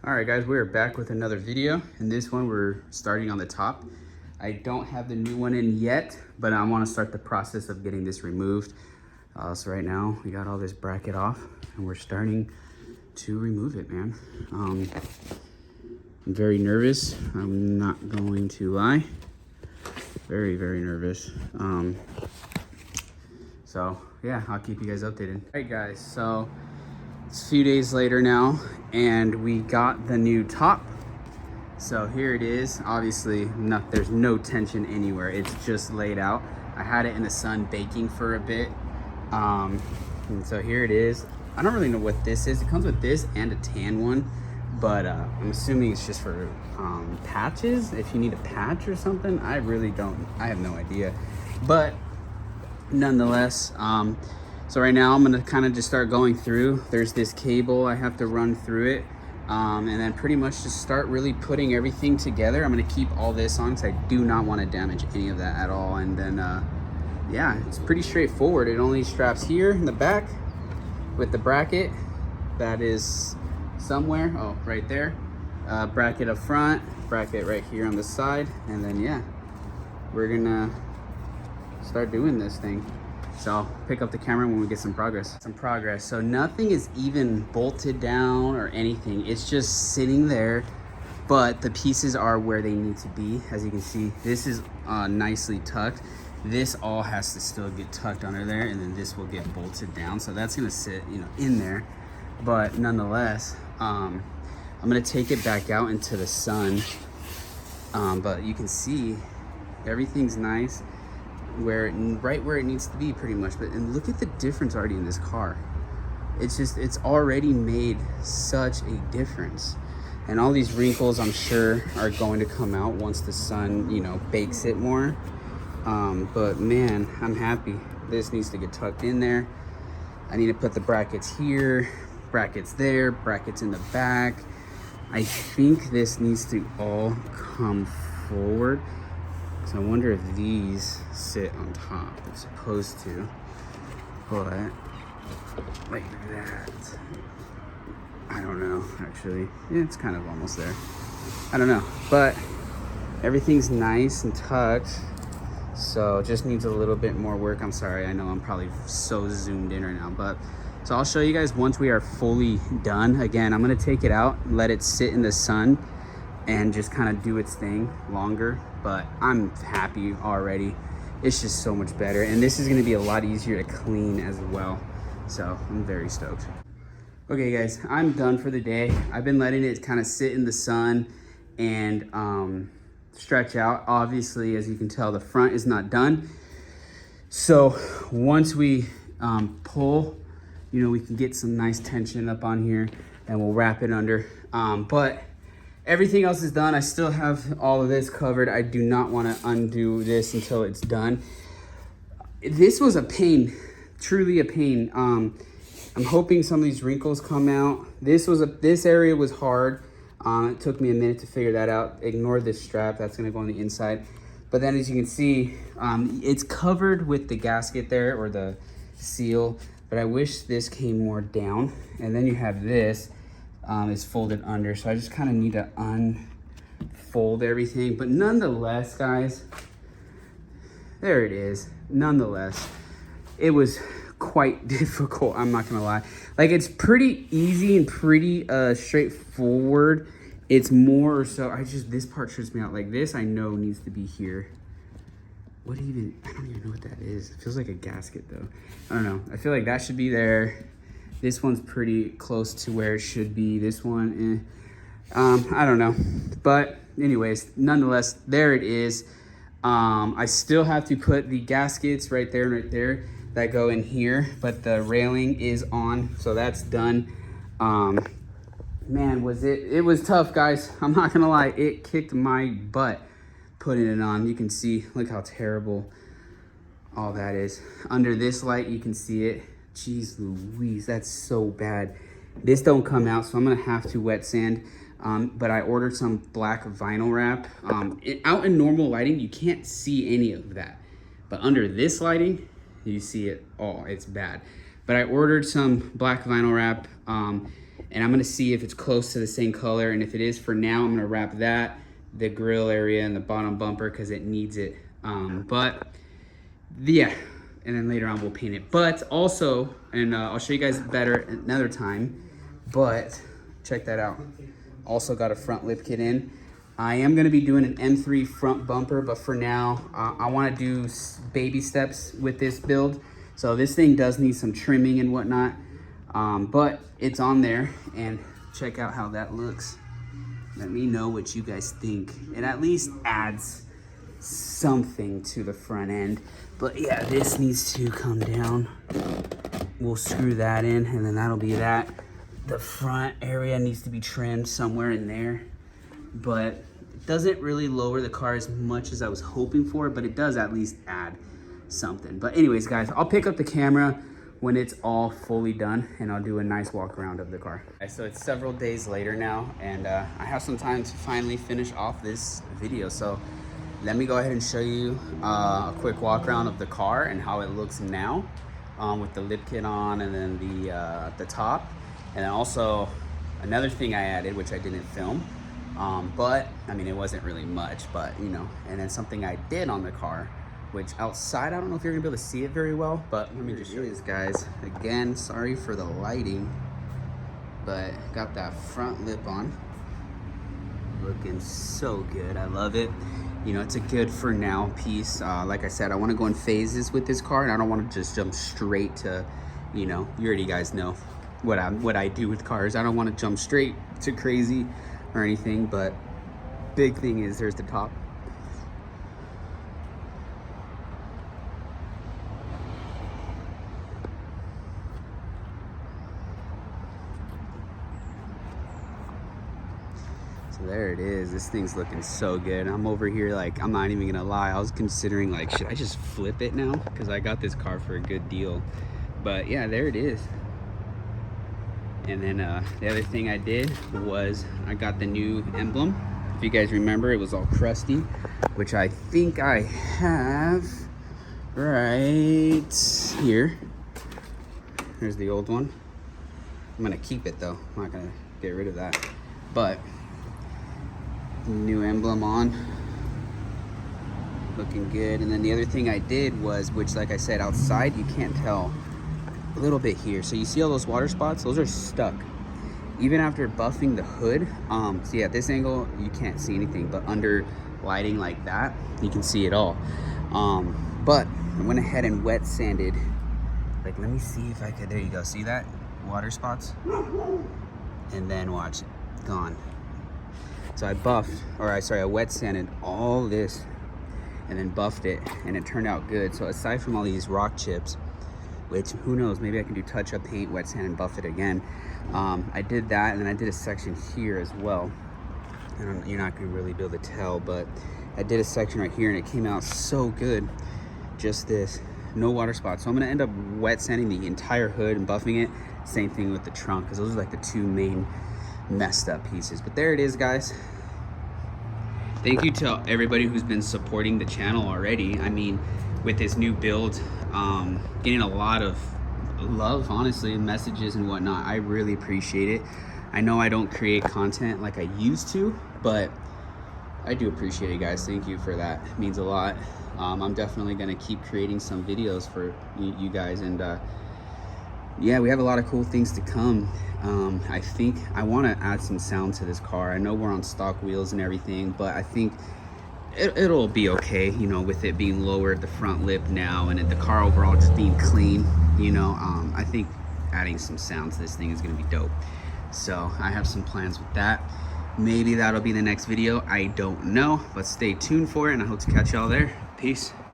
All right, guys, we're back with another video. In this one, we're starting on the top. I don't have the new one in yet, but I want to start the process of getting this removed. So right now, we got all this bracket off, and we're starting to remove it, man. I'm very nervous. I'm not going to lie. Very, very nervous. So yeah, I'll keep you guys updated. All right, guys, so it's a few days later now, and we got the new top. So here it is. Obviously, there's no tension anywhere. It's just laid out. I had it in the sun baking for a bit. And so here it is. I don't really know what this is. It comes with this and a tan one, but I'm assuming it's just for patches. If you need a patch or something, I have no idea. But nonetheless, so right now I'm gonna kind of just start going through. There's this cable I have to run through it, and then pretty much just start really putting everything together. I'm gonna keep all this on because I do not want to damage any of that at all. And then yeah, it's pretty straightforward. It only straps here in the back with the bracket that is somewhere, oh, right there. Bracket up front, bracket right here on the side, and then yeah, we're gonna start doing this thing. So I'll pick up the camera when we get some progress. So nothing is even bolted down or anything. It's just sitting there, but the pieces are where they need to be. As you can see, this is nicely tucked. This all has to still get tucked under there, and then this will get bolted down. So that's gonna sit, in there. But nonetheless, I'm gonna take it back out into the sun. But you can see everything's nice. Right where it needs to be, pretty much. And look at the difference already in this car. It's already made such a difference. And all these wrinkles, I'm sure, are going to come out once the sun, bakes it more. But man, I'm happy. This needs to get tucked in there. I need to put the brackets here, brackets there, brackets in the back. I think this needs to all come forward. So I wonder if these sit on top. They're supposed to, but like that. I don't know, actually. Yeah, it's kind of almost there. I don't know, but everything's nice and tucked. So it just needs a little bit more work. I'm sorry, I know I'm probably so zoomed in right now, but so I'll show you guys once we are fully done. Again, I'm gonna take it out, let it sit in the sun, and just kind of do its thing longer. But I'm happy already. It's just so much better, and this is going to be a lot easier to clean as well. So I'm very stoked. Okay guys, I'm done for the day. I've been letting it kind of sit in the sun and stretch out. Obviously, as you can tell, the front is not done. So once we pull, we can get some nice tension up on here, and we'll wrap it under. But everything else is done. I still have all of this covered. I do not want to undo this until it's done. This was a pain, truly a pain. I'm hoping some of these wrinkles come out. This area was hard. It took me a minute to figure that out. Ignore this strap, that's gonna go on the inside. But then as you can see, it's covered with the gasket there, or the seal, but I wish this came more down. And then you have this. Is folded under, so I just kind of need to unfold everything. But nonetheless, guys, there it is. Nonetheless, it was quite difficult, I'm not gonna lie. Like, it's pretty easy and pretty straightforward. It's more so, this part trips me out. Like, this I know needs to be here. I don't even know what that is. It feels like a gasket though. I don't know, I feel like that should be there. This one's pretty close to where it should be. This one, I don't know. But anyways, nonetheless, there it is. I still have to put the gaskets right there and right there that go in here, but the railing is on, so that's done. Man, it was tough, guys. I'm not gonna lie, it kicked my butt putting it on. You can see, look how terrible all that is. Under this light, you can see it. Jeez Louise, that's so bad. This don't come out, so I'm gonna have to wet sand. But I ordered some black vinyl wrap. Out in normal lighting, you can't see any of that. But under this lighting, you see it all. It's bad. But I ordered some black vinyl wrap. And I'm gonna see if it's close to the same color, and if it is, for now, I'm gonna wrap that, the grill area and the bottom bumper, because it needs it. But yeah, and then later on we'll paint it. But also, and I'll show you guys better another time, but check that out. Also got a front lip kit in. I am gonna be doing an M3 front bumper, but for now, I wanna do baby steps with this build. So this thing does need some trimming and whatnot, but it's on there, and check out how that looks. Let me know what you guys think. It at least adds something to the front end. But yeah, this needs to come down. We'll screw that in, and then that'll be that. The front area needs to be trimmed somewhere in there, but it doesn't really lower the car as much as I was hoping for, but it does at least add something. But anyways, guys, I'll pick up the camera when it's all fully done, and I'll do a nice walk around of the car. So it's several days later now, and I have some time to finally finish off this video. So let me go ahead and show you a quick walk around of the car and how it looks now, with the lip kit on, and then the top. And then also another thing I added, which I didn't film, but I mean, it wasn't really much, but you know, and then something I did on the car, which outside, I don't know if you're gonna be able to see it very well, but let me just show you this, guys. Again, sorry for the lighting, but got that front lip on. Looking so good, I love it. You know, it's a good for now piece. Like I said, I wanna go in phases with this car, and I don't wanna just jump straight to, you know, you already guys know what I do with cars. I don't wanna jump straight to crazy or anything, but big thing is there's the top. There it is. This thing's looking so good. I'm over here, like, I'm not even gonna lie, I was considering, like, should I just flip it now, because I got this car for a good deal. But yeah, there it is. And then the other thing I did was I got the new emblem. If you guys remember, it was all crusty, which I think I have right here. There's the old one. I'm gonna keep it though, I'm not gonna get rid of that. But new emblem on, looking good. And then the other thing I did was, which like I said, outside you can't tell, a little bit here, so you see all those water spots, those are stuck even after buffing the hood. So yeah, at this angle you can't see anything, but under lighting like that you can see it all. But I went ahead and wet sanded, like, let me see if I could, there you go, see that water spots, and then watch it, gone. So I I wet sanded all this and then buffed it, and it turned out good. So aside from all these rock chips, which who knows, maybe I can do touch-up paint, wet sand, and buff it again. I did that, and then I did a section here as well. And you're not gonna really be able to tell, but I did a section right here, and it came out so good. Just this, no water spots. So I'm gonna end up wet sanding the entire hood and buffing it. Same thing with the trunk, because those are like the two main messed up pieces. But there it is, guys. Thank you to everybody who's been supporting the channel already. I mean, with this new build, getting a lot of love, honestly, and messages and whatnot. I really appreciate it. I know I don't create content like I used to, but I do appreciate it, guys. Thank you for that. It means a lot. I'm definitely gonna keep creating some videos for you guys, and yeah, we have a lot of cool things to come. I think I want to add some sound to this car. I know we're on stock wheels and everything, but I think it'll be okay, you know, with it being lower at the front lip now, and the car overall just being clean, you know. I think adding some sound to this thing is going to be dope. So I have some plans with that. Maybe that'll be the next video, I don't know, but stay tuned for it, and I hope to catch y'all there. Peace.